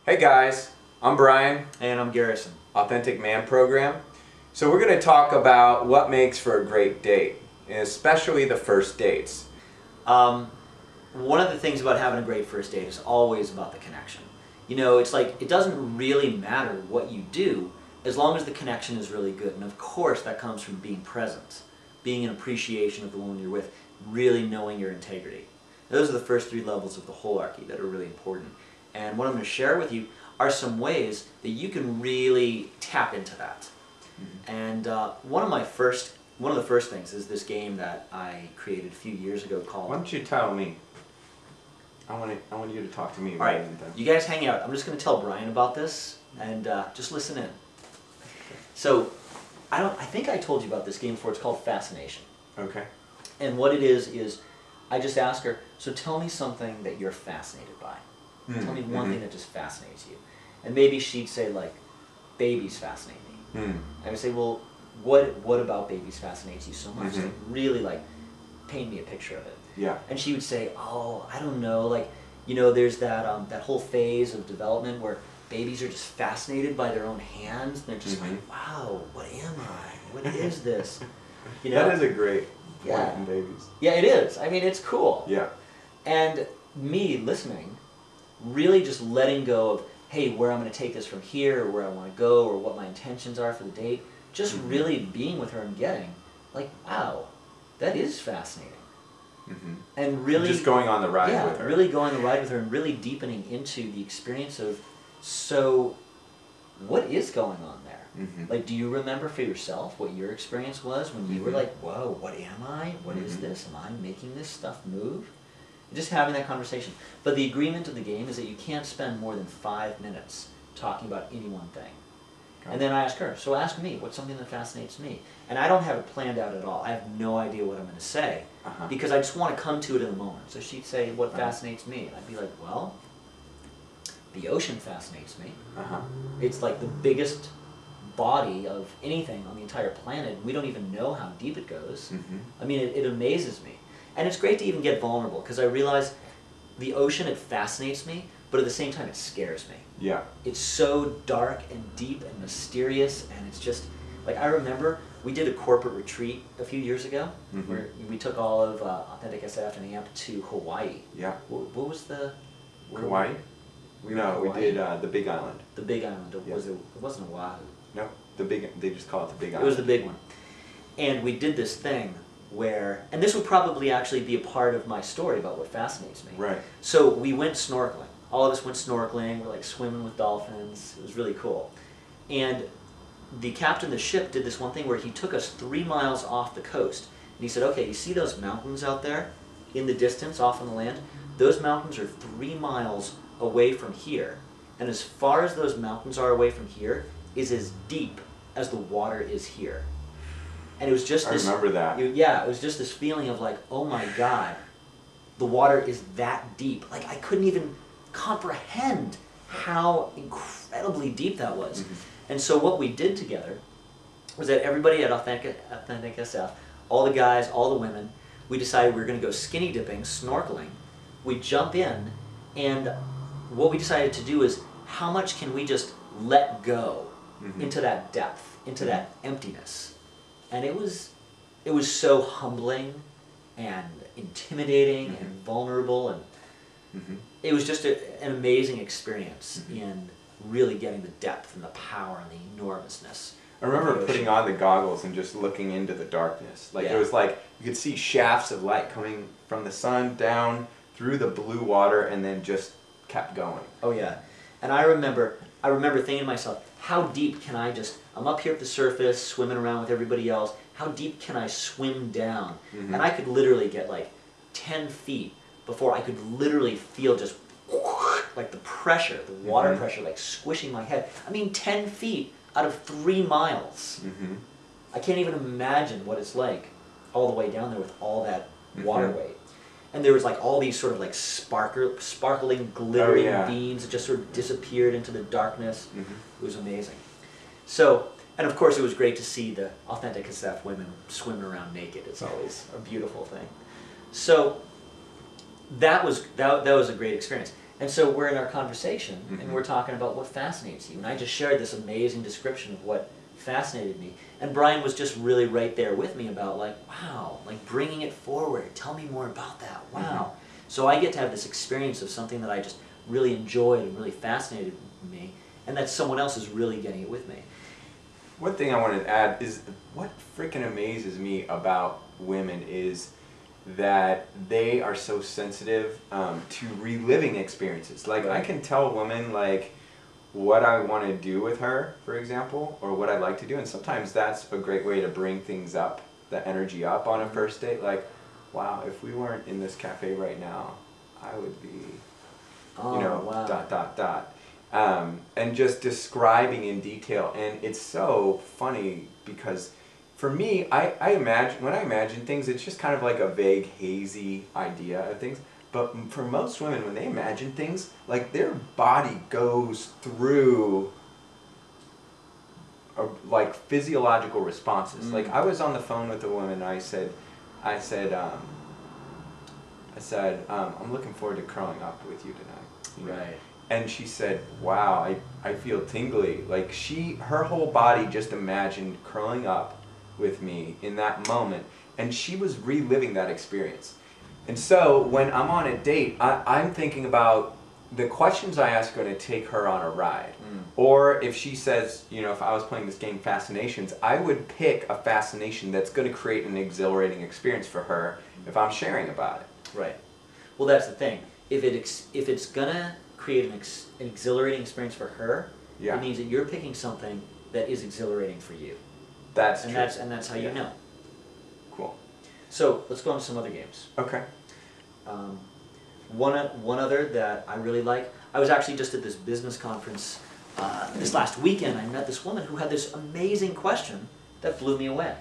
Hey guys, I'm Brian. And I'm Garrison. Authentic Man Program. So we're going to talk about what makes for a great date, and especially the first dates. One of the things about having a great first date is always about the connection. You know, it's like, it doesn't really matter what you do as long as the connection is really good. And of course that comes from being present, being an appreciation of the woman you're with, really knowing your integrity. Those are the first three levels of the holarchy that are really important. And what I'm going to share with you are some ways that you can really tap into that. Mm-hmm. And one of the first things is this game that I created a few years ago called... Why don't you tell me? I want you to talk to me about it. All right, you guys hang out. I'm just going to tell Brian about this, and just listen in. So, I think I told you about this game before. It's called Fascination. Okay. And what it is I just ask her, so tell me something that you're fascinated by. Tell me one thing that just fascinates you. And maybe she'd say, like, babies fascinate me. And I would say, well, what about babies fascinates you so much? Like, really, like, paint me a picture of it. Yeah. And she would say, oh, I don't know, like, you know, there's that that whole phase of development where babies are just fascinated by their own hands. And they're just like, wow, what am I? What is this? You know? That is a great point in babies. Yeah, it is. I mean, it's cool. Yeah. And me listening, really just letting go of, hey, where I'm going to take this from here, or where I want to go, or what my intentions are for the date. Just really being with her and getting, like, wow, that is fascinating. And really... just going on the ride with her. Yeah, really going on the ride with her and really deepening into the experience of, so, what is going on there? Like, do you remember for yourself what your experience was when you were like, whoa, what am I? What is this? Am I making this stuff move? Just having that conversation. But the agreement of the game is that you can't spend more than 5 minutes talking about any one thing. And then I ask her, so ask me, what's something that fascinates me? And I don't have it planned out at all. I have no idea what I'm going to say, because I just want to come to it in the moment. So she'd say, what fascinates me? And I'd be like, well, the ocean fascinates me. It's like the biggest body of anything on the entire planet. We don't even know how deep it goes. I mean, it amazes me. And it's great to even get vulnerable, because I realize the ocean, it fascinates me, but at the same time it scares me. Yeah. It's so dark and deep and mysterious, and it's just, like, I remember we did a corporate retreat a few years ago, where we took all of Authentic SF and AMP to Hawaii. Yeah. What was the... Hawaii? No, we did the Big Island. The Big Island. It wasn't Oahu. No, they just call it the Big Island. It was the big one. And we did this thing where, and this would probably actually be a part of my story about what fascinates me. Right. So we went snorkeling. All of us went snorkeling. We're like swimming with dolphins. It was really cool. And the captain of the ship did this one thing where he took us 3 miles off the coast. And he said, okay, you see those mountains out there in the distance off on the land? Those mountains are 3 miles away from here. And as far as those mountains are away from here is as deep as the water is here. And it was just this... I remember that. Yeah, it was just this feeling of like, oh my God, the water is that deep. Like, I couldn't even comprehend how incredibly deep that was. And so what we did together was that everybody at Authentic SF, all the guys, all the women, we decided we were going to go skinny dipping, snorkeling. We jump in, and what we decided to do is, how much can we just let go into that depth, into that emptiness? And it was so humbling and intimidating and vulnerable, and it was just an amazing experience in really getting the depth and the power and the enormousness. I remember putting on the goggles and just looking into the darkness. Like, it was like you could see shafts of light coming from the sun down through the blue water, and then just kept going. Oh yeah. And I remember thinking to myself, how deep can I just, I'm up here at the surface, swimming around with everybody else, how deep can I swim down? And I could literally get like 10 feet before I could literally feel just like the pressure, the water pressure, like squishing my head. I mean, 10 feet out of 3 miles. I can't even imagine what it's like all the way down there with all that water weight. And there was like all these sort of like sparkling, glittering beams that just sort of disappeared into the darkness. It was amazing. So, and of course it was great to see the Authentic SF women swimming around naked. It's always a beautiful thing. So that was a great experience. And so we're in our conversation, and we're talking about what fascinates you. And I just shared this amazing description of what fascinated me. And Brian was just really right there with me about like, wow, like bringing it forward. Tell me more about that. Wow. So I get to have this experience of something that I just really enjoyed and really fascinated me, and that someone else is really getting it with me. One thing I wanted to add is what freaking amazes me about women is that they are so sensitive to reliving experiences. Like I can tell a woman like what I want to do with her, for example, or what I'd like to do, and sometimes that's a great way to bring things up, the energy up on a first date. Like, wow, if we weren't in this cafe right now, I would be, you know, ... And just describing in detail. And it's so funny because for me, I imagine, when I imagine things, it's just kind of like a vague, hazy idea of things. But for most women, when they imagine things, like their body goes through like physiological responses. Like I was on the phone with a woman and I said, I'm looking forward to curling up with you tonight. You know? Right. And she said, wow, I feel tingly. Like her whole body just imagined curling up with me in that moment. And she was reliving that experience. And so when I'm on a date, I'm thinking about the questions I ask are going to take her on a ride. Or if she says, you know, if I was playing this game Fascinations, I would pick a fascination that's going to create an exhilarating experience for her if I'm sharing about it. Right. Well, that's the thing. If it's going to create an exhilarating experience for her, it means that you're picking something that is exhilarating for you. That's true. And that's how you know. Cool. So let's go on to some other games. Okay. One other that I really like, I was actually just at this business conference this last weekend. I met this woman who had this amazing question that blew me away.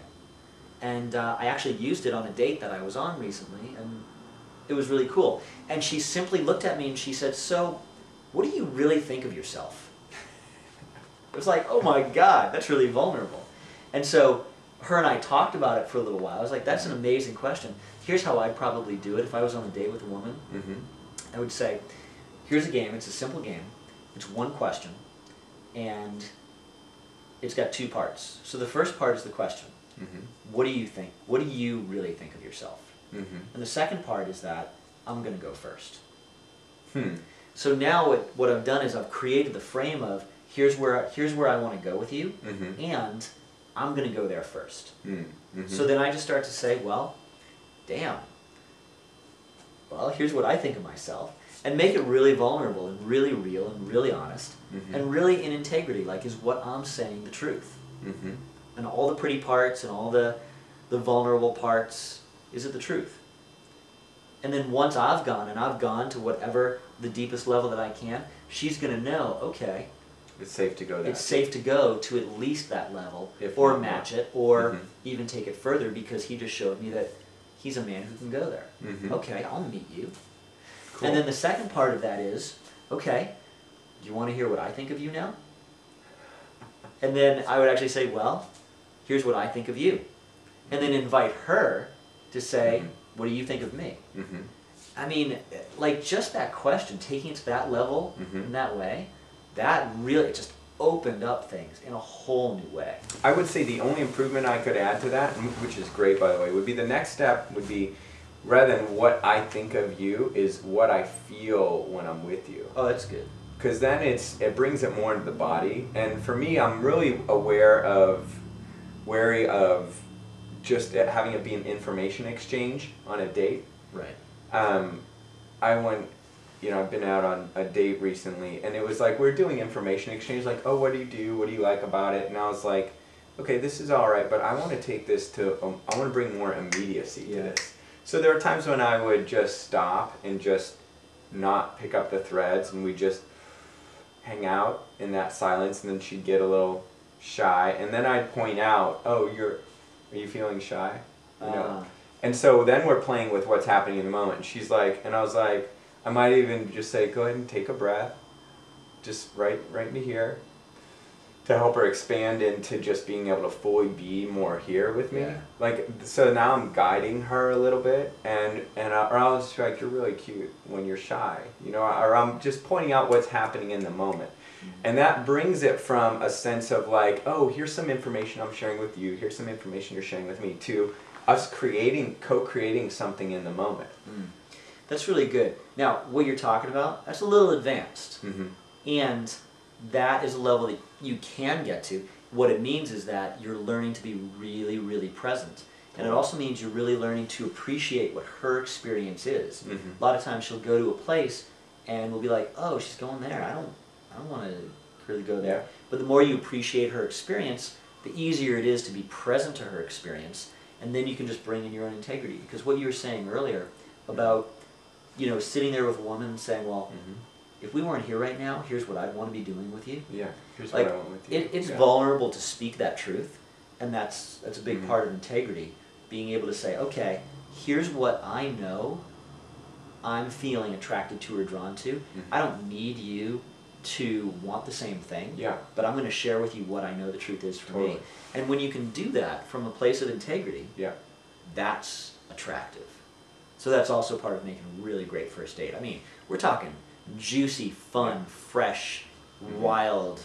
And I actually used it on a date that I was on recently, and it was really cool. And she simply looked at me and she said, so, what do you really think of yourself? It was like, oh my God, that's really vulnerable. And so her and I talked about it for a little while. I was like, that's an amazing question. Here's how I'd probably do it if I was on a date with a woman. I would say, here's a game. It's a simple game. It's one question. And it's got two parts. So the first part is the question. What do you think? What do you really think of yourself? And the second part is that I'm going to go first. So now what I've done is I've created the frame of here's where I want to go with you, and I'm going to go there first. So then I just start to say, well, damn. Well, here's what I think of myself, and make it really vulnerable and really real and really honest and really in integrity. Like, is what I'm saying the truth? And all the pretty parts and all the vulnerable parts. Is it the truth? And then once I've gone to whatever the deepest level that I can, she's going to know, okay, it's safe to go there. It's safe to go to at least that level, or match it, or even take it further, because he just showed me that he's a man who can go there. Okay, I'll meet you. Cool. And then the second part of that is, okay, do you want to hear what I think of you now? And then I would actually say, well, here's what I think of you. And then invite her to say, what do you think of me? I mean, like, just that question, taking it to that level in that way, that really just opened up things in a whole new way. I would say the only improvement I could add to that, which is great by the way, would be the next step would be, rather than what I think of you, is what I feel when I'm with you. Oh, that's good. Because then it brings it more into the body. And for me, I'm really wary of just having it be an information exchange on a date. Right. I've been out on a date recently, and it was like we're doing information exchange, like, oh, what do you do? What do you like about it? And I was like, okay, this is all right, but I want to take this to, I want to bring more immediacy to this. So there are times when I would just stop and just not pick up the threads, and we just hang out in that silence, and then she'd get a little shy, and then I'd point out, oh, are you feeling shy? You know? And so then we're playing with what's happening in the moment. And she's like, and I was like, I might even just say, go ahead and take a breath, just right into here. to help her expand into just being able to fully be more here with me. Yeah. Like, so now I'm guiding her a little bit, or I'll just be like, you're really cute when you're shy, you know, or I'm just pointing out what's happening in the moment. And that brings it from a sense of like, oh, here's some information I'm sharing with you, here's some information you're sharing with me, to us co-creating something in the moment. That's really good. Now, what you're talking about, that's a little advanced. And that is a level that you can get to. What it means is that you're learning to be really, really present. And it also means you're really learning to appreciate what her experience is. A lot of times she'll go to a place and we'll be like, oh, she's going there. I don't want to really go there. But the more you appreciate her experience, the easier it is to be present to her experience. And then you can just bring in your own integrity. Because what you were saying earlier about, you know, sitting there with a woman and saying, well, if we weren't here right now, here's what I'd want to be doing with you. Yeah, here's like, what I want with you. It's vulnerable to speak that truth, and that's a big part of integrity. Being able to say, okay, here's what I know I'm feeling attracted to or drawn to. I don't need you to want the same thing, but I'm going to share with you what I know the truth is for me. And when you can do that from a place of integrity, that's attractive. So that's also part of making a really great first date. I mean, we're talking juicy, fun, fresh, wild,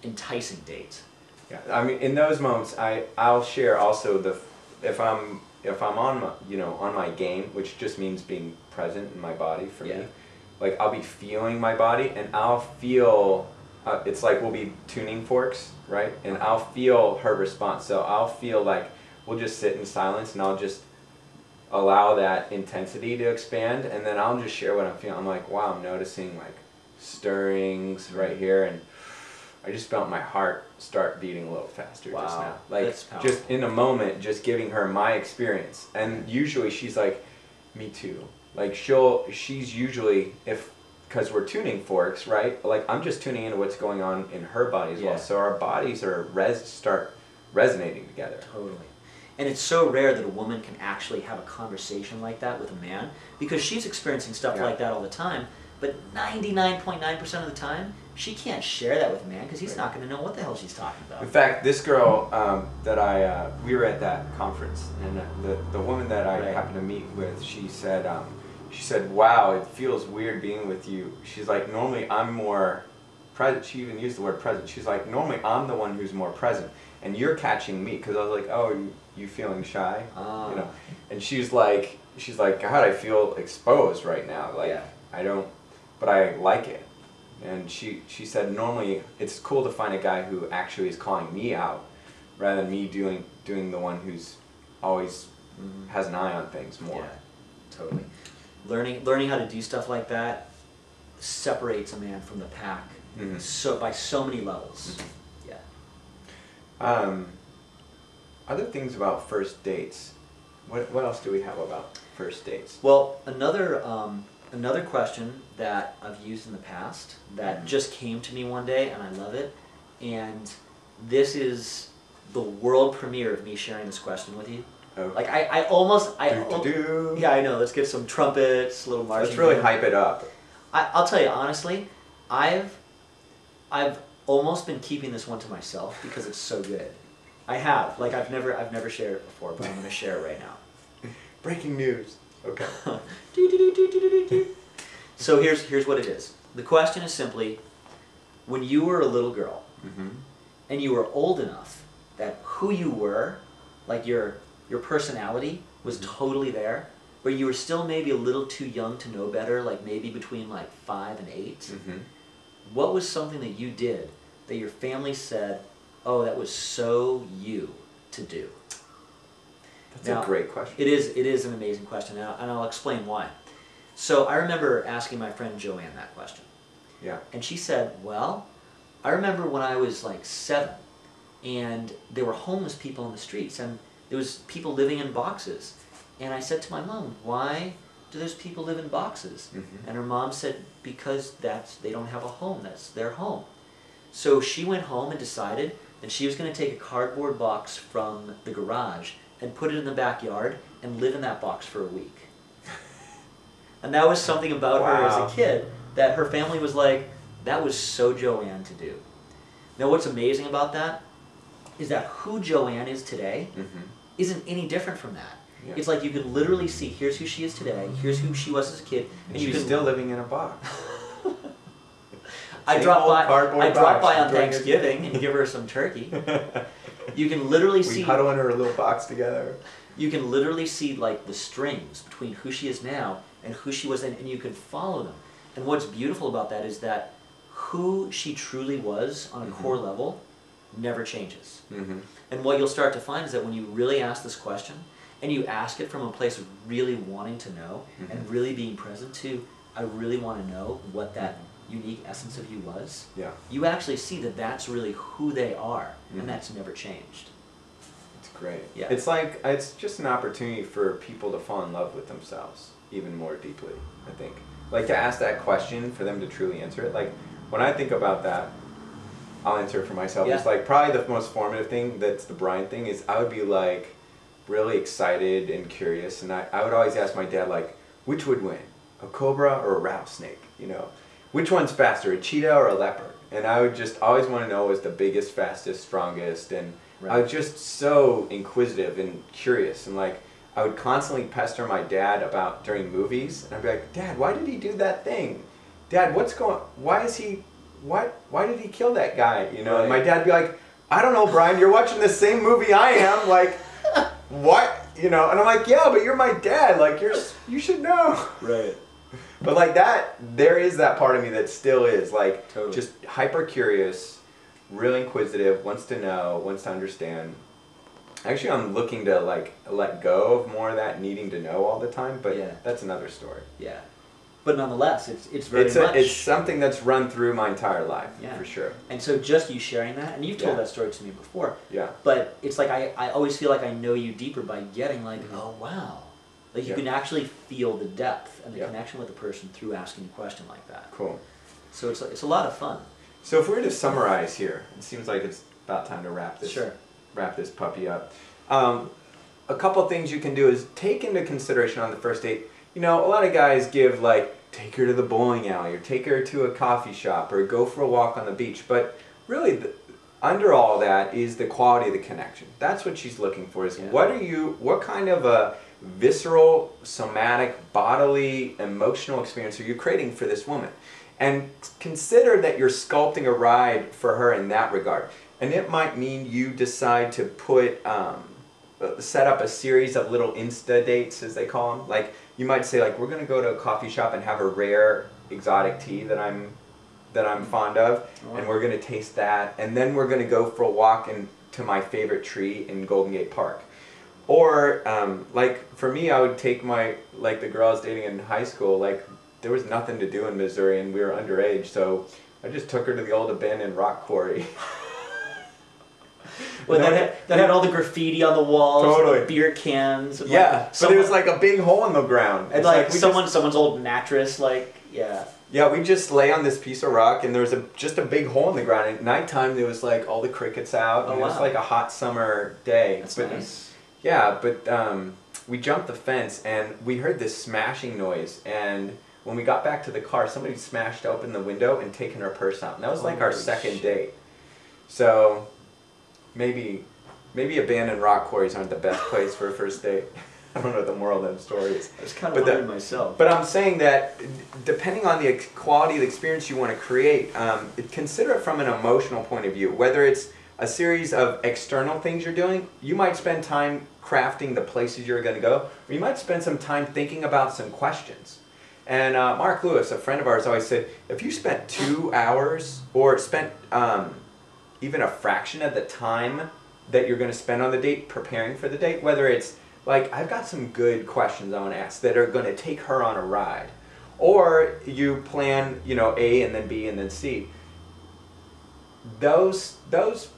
enticing dates. Yeah, I mean, in those moments, I'll share also if I'm on my, you know, on my game, which just means being present in my body for me. Like, I'll be feeling my body, and I'll feel. It's like we'll be tuning forks, right? And I'll feel her response. So I'll feel like we'll just sit in silence, and I'll just allow that intensity to expand, and then I'll just share what I'm feeling. I'm like, wow, I'm noticing like stirrings right here, and I just felt my heart start beating a little faster just now. Like, just in a moment, just giving her my experience. And usually she's like, me too. Like, she's usually, because we're tuning forks, right? Like, I'm just tuning into what's going on in her body as well. So our bodies start resonating together. Totally. And it's so rare that a woman can actually have a conversation like that with a man, because she's experiencing stuff like that all the time, but 99.9% of the time, she can't share that with a man because he's not going to know what the hell she's talking about. In fact, this girl that we were at that conference, and the woman that I happened to meet with, she said, wow, it feels weird being with you. She's like, normally I'm more present. She even used the word present. She's like, normally I'm the one who's more present, and you're catching me, because I was like, oh, you feeling shy, you know? And she's like, God, I feel exposed right now. Like, I don't, but I like it. And she said, normally it's cool to find a guy who actually is calling me out, rather than me doing the one who's always has an eye on things more. Yeah, totally. Learning how to do stuff like that separates a man from the pack by so many levels. Other things about first dates. What else do we have about first dates? Well, another question that I've used in the past that just came to me one day, and I love it, and this is the world premiere of me sharing this question with you. Okay. Like, yeah, I know. Let's get some trumpets, little marching. Let's really hype it up. I'll tell you honestly, I've almost been keeping this one to myself because it's so good. I have. Like, I've never shared it before, but I'm going to share it right now. Breaking news. Okay. So here's what it is. The question is simply, when you were a little girl, and you were old enough that who you were, like your personality, was totally there, but you were still maybe a little too young to know better, like maybe between like 5 and 8, what was something that you did that your family said, oh, that was so you to do? That's a great question. It is an amazing question, and I'll explain why. So I remember asking my friend Joanne that question. Yeah. And she said, well, I remember when I was like 7, and there were homeless people on the streets, and there was people living in boxes. And I said to my mom, why do those people live in boxes? And her mom said, because they don't have a home, that's their home. So she went home and decided that she was going to take a cardboard box from the garage and put it in the backyard and live in that box for a week. And that was something about her as a kid that her family was like, that was so Joanne to do. Now what's amazing about that is that who Joanne is today isn't any different from that. Yeah. It's like you can literally see, here's who she is today, here's who she was as a kid, and she's still living in a box. I drop by on Thanksgiving and give her some turkey. You can literally see. We huddle in her little box together. You can literally see like the strings between who she is now and who she was then, and you can follow them. And what's beautiful about that is that who she truly was on a core level never changes. And what you'll start to find is that when you really ask this question, and you ask it from a place of really wanting to know and really being present to, I really want to know what that unique essence of you was, you actually see that that's really who they are, and that's never changed. It's great. Yeah. It's like, it's just an opportunity for people to fall in love with themselves even more deeply, I think. Like, to ask that question, for them to truly answer it. Like, when I think about that, I'll answer it for myself. It's like, probably the most formative thing, that's the Brian thing, is I would be like, really excited and curious, and I would always ask my dad, like, which would win, a cobra or a rattlesnake, you know? Which one's faster, a cheetah or a leopard? And I would just always want to know what's the biggest, fastest, strongest, and I was just so inquisitive and curious, and like, I would constantly pester my dad about during movies, and I'd be like, Dad, why did he do that thing? Dad, why did he kill that guy, you know? And my dad'd be like, I don't know, Brian, you're watching the same movie I am, like, what? You know? And I'm like, yeah, but you're my dad, like, you should know. Right. But like that, there is that part of me that still is like just hyper curious, really inquisitive, wants to know, wants to understand. Actually, I'm looking to like let go of more of that needing to know all the time, but that's another story. Yeah. But nonetheless, it's very much... It's something that's run through my entire life, for sure. And so just you sharing that, and you've told that story to me before, but it's like I always feel like I know you deeper by getting like, oh wow. Like you can actually feel the depth and the connection with the person through asking a question like that. Cool. So it's a lot of fun. So if we were to summarize here, it seems like it's about time to wrap this puppy up. A couple things you can do is take into consideration on the first date. You know, a lot of guys give like, take her to the bowling alley, or take her to a coffee shop, or go for a walk on the beach. But really, under all that is the quality of the connection. That's what she's looking for, is what kind of a visceral, somatic, bodily, emotional experience are you creating for this woman? And consider that you're sculpting a ride for her in that regard. And it might mean you decide to set up a series of little Insta dates, as they call them. Like, you might say, like, we're going to go to a coffee shop and have a rare exotic tea that I'm fond of, and we're going to taste that, and then we're going to go for a walk to my favorite tree in Golden Gate Park. Or, like, for me, I would take the girl I was dating in high school, like, there was nothing to do in Missouri, and we were underage, so I just took her to the old abandoned rock quarry. Well, that had all the graffiti on the walls, beer cans. And but it was like a big hole in the ground. And like someone's old mattress, Yeah, we just lay on this piece of rock, and there was just a big hole in the ground. At nighttime, there was like all the crickets out, and it was like a hot summer day. That's nice. Yeah, but we jumped the fence, and we heard this smashing noise, and when we got back to the car, somebody smashed open the window and taken her purse out. And that was like our second date. So maybe abandoned rock quarries aren't the best place for a first date. I don't know what the moral of that story is. I was kind of wondering myself. But I'm saying that depending on the quality of the experience you want to create, consider it from an emotional point of view. Whether it's a series of external things you're doing, you might spend time crafting the places you're going to go, or you might spend some time thinking about some questions. And Mark Lewis, a friend of ours, always said, if you spent 2 hours or spent even a fraction of the time that you're going to spend on the date preparing for the date, whether it's like, I've got some good questions I want to ask that are going to take her on a ride, or you plan, A and then B and then C, those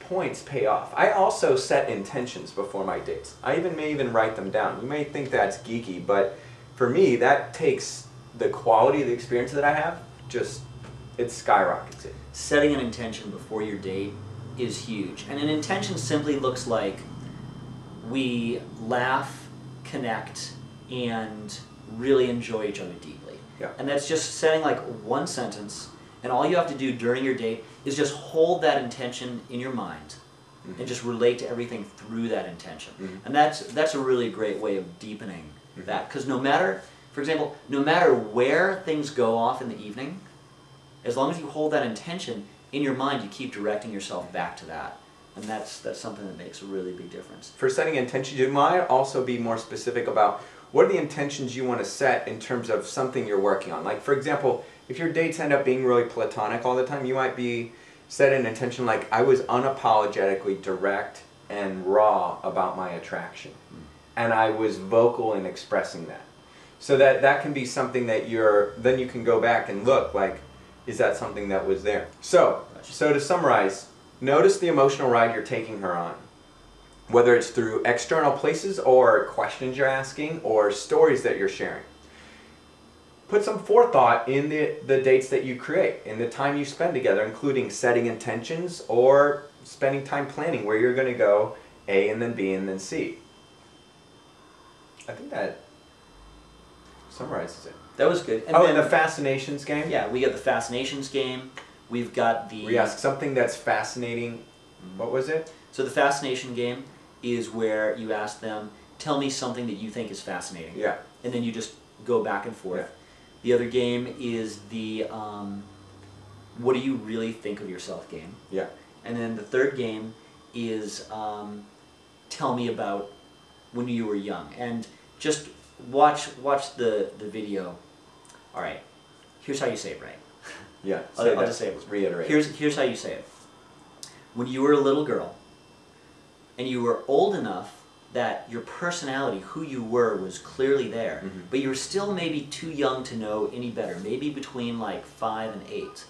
points pay off. I also set intentions before my dates. I may even write them down. You may think that's geeky, but for me, that takes the quality of the experience that I have, it skyrockets it. Setting an intention before your date is huge. And an intention simply looks like we laugh, connect, and really enjoy each other deeply. Yeah. And that's just setting like one sentence And all you have to do during your date is just hold that intention in your mind and just relate to everything through that intention. And that's a really great way of deepening that. Because no matter, for example, no matter where things go off in the evening, as long as you hold that intention in your mind, you keep directing yourself back to that. And that's something that makes a really big difference. For setting intentions, you might also be more specific about what are the intentions you want to set in terms of something you're working on. Like, for example, if your dates end up being really platonic all the time, you might be set an intention like, I was unapologetically direct and raw about my attraction. And I was vocal in expressing that. So that can be something that then you can go back and look, like, is that something that was there? So to summarize, notice the emotional ride you're taking her on. Whether it's through external places or questions you're asking or stories that you're sharing. Put some forethought in the dates that you create, in the time you spend together, including setting intentions or spending time planning where you're going to go A and then B and then C. I think that summarizes it. That was good. And the fascinations game? Yeah, we got the fascinations game. We've got the... We ask something that's fascinating. What was it? So the fascination game is where you ask them, tell me something that you think is fascinating. Yeah. And then you just go back and forth. Yeah. The other game is the what do you really think of yourself game. Yeah. And then the third game is tell me about when you were young. And just watch the video. All right, here's how you say it right. Yeah, I'll just say it. Reiterate. Here's how you say it. When you were a little girl, and you were old enough that your personality, who you were, was clearly there, but you were still maybe too young to know any better, maybe between like 5 and 8.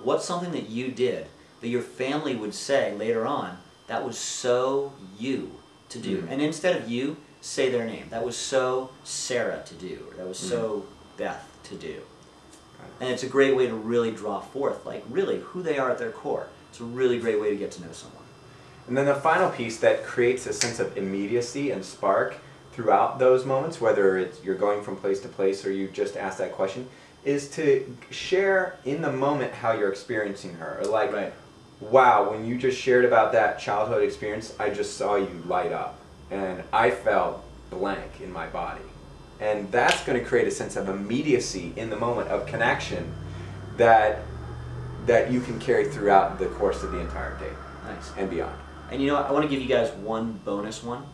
What's something that you did that your family would say later on, that was so you to do? And instead of you, say their name. That was so Sarah to do, or that was so Beth to do. And it's a great way to really draw forth, like, really who they are at their core. It's a really great way to get to know someone. And then the final piece that creates a sense of immediacy and spark throughout those moments, whether it's you're going from place to place or you just ask that question, is to share in the moment how you're experiencing her. Or like, wow, when you just shared about that childhood experience, I just saw you light up. And I felt blank in my body. And that's going to create a sense of immediacy in the moment of connection that you can carry throughout the course of the entire day. Nice. And beyond. And you know what? I want to give you guys one bonus one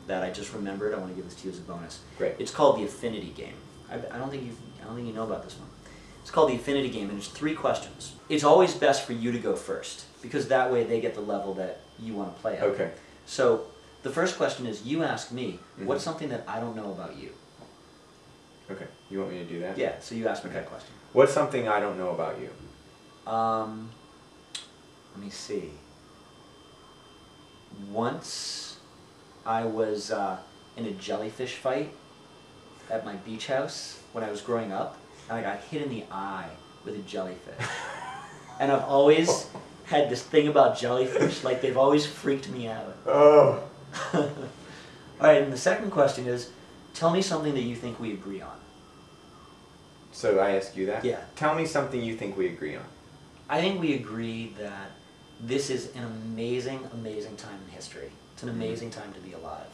that I just remembered. I want to give this to you as a bonus. Great. It's called the affinity game. I don't think you know about this one. It's called the affinity game, and it's 3 questions. It's always best for you to go first, because that way they get the level that you want to play at. Okay. So the first question is, you ask me, what's something that I don't know about you? Okay. You want me to do that? Yeah, so you ask me that question. What's something I don't know about you? Let me see. Once I was in a jellyfish fight at my beach house when I was growing up, and I got hit in the eye with a jellyfish. And I've always had this thing about jellyfish, like they've always freaked me out. Oh. Alright, and the second question is, tell me something that you think we agree on. So I ask you that? Yeah. Tell me something you think we agree on. I think we agree that this is an amazing, amazing time in history. It's an amazing time to be alive.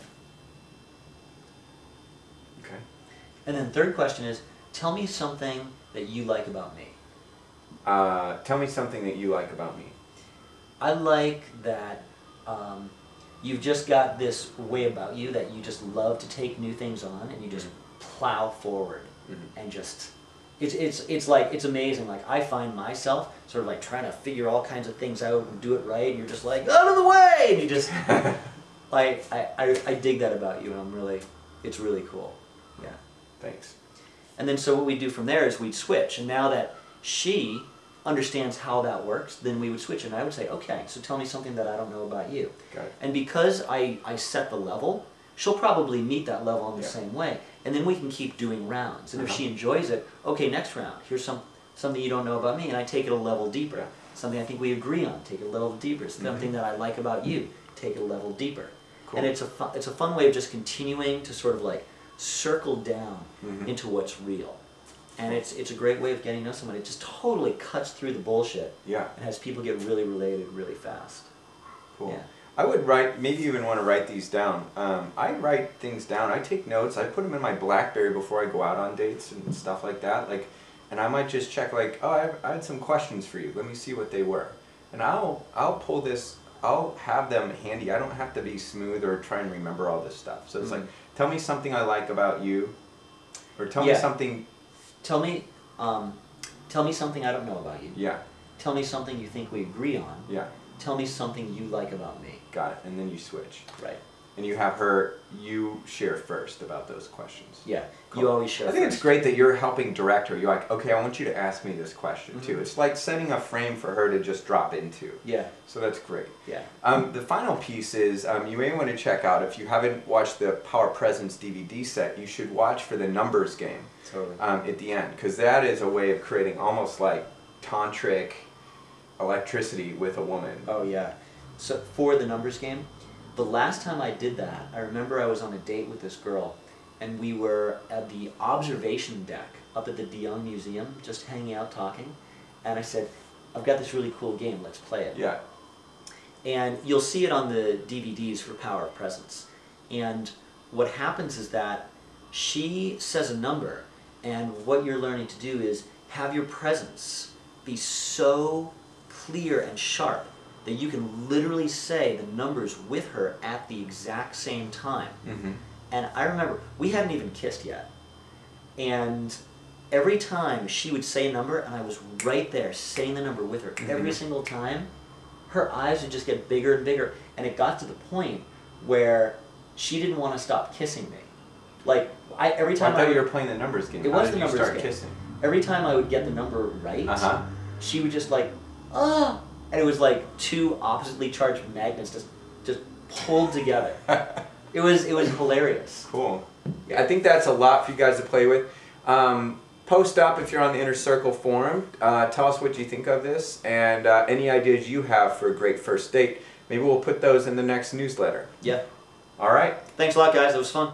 Okay. And then the third question is, tell me something that you like about me. Tell me something that you like about me. I like that you've just got this way about you that you just love to take new things on and you just plow forward and just... It's amazing. Like, I find myself sort of like trying to figure all kinds of things out and do it right, and you're just like, out of the way! And you just, like, I dig that about you, and it's really cool. Yeah. Thanks. And then so what we do from there is we'd switch, and now that she understands how that works, then we would switch, and I would say, okay, so tell me something that I don't know about you. Got it. And because I set the level, she'll probably meet that level in the same way. And then we can keep doing rounds. And if she enjoys it, okay, next round, here's something you don't know about me, and I take it a level deeper. Something I think we agree on, take it a level deeper. Something that I like about you, take it a level deeper. Cool. And it's a fun way of just continuing to sort of like circle down into what's real. And it's a great way of getting to know someone. It just totally cuts through the bullshit. Yeah. And has people get really related really fast. Cool. Yeah. I would write, maybe you even want to write these down. I write things down. I take notes. I put them in my BlackBerry before I go out on dates and stuff like that. Like, and I might just check like, oh, I had some questions for you. Let me see what they were. And I'll pull this. I'll have them handy. I don't have to be smooth or try and remember all this stuff. So it's like, tell me something I like about you, or tell me something. Tell me something I don't know about you. Yeah. Tell me something you think we agree on. Yeah. Tell me something you like about me. Got it. And then you switch. Right. And you have you share first about those questions. Yeah. Cool. You always share I think first. it's great that you're helping direct her. You're like, okay, I want you to ask me this question too. It's like setting a frame for her to just drop into. Yeah. So that's great. Yeah. The final piece is you may want to check out, if you haven't watched the Power Presence DVD set, you should watch for the numbers game. Totally. At the end, because that is a way of creating almost like tantric electricity with a woman. Oh yeah. So for the numbers game, the last time I did that, I remember I was on a date with this girl, and we were at the observation deck up at the de Young Museum, just hanging out talking, and I said, I've got this really cool game, let's play it. Yeah. And you'll see it on the DVDs for Power of Presence. And what happens is that she says a number, and what you're learning to do is have your presence be so clear and sharp that you can literally say the numbers with her at the exact same time. And I remember, we hadn't even kissed yet. And every time she would say a number, and I was right there saying the number with her, every single time, her eyes would just get bigger and bigger. And it got to the point where she didn't want to stop kissing me. Like, every time I thought you were playing the numbers game. It was the numbers game. Kissing? Every time I would get the number right, she would just like, ah! And it was like two oppositely charged magnets just pulled together. It was hilarious. Cool. I think that's a lot for you guys to play with. Post up if you're on the Inner Circle forum. Tell us what you think of this, and any ideas you have for a great first date. Maybe we'll put those in the next newsletter. Yeah. All right. Thanks a lot, guys. It was fun.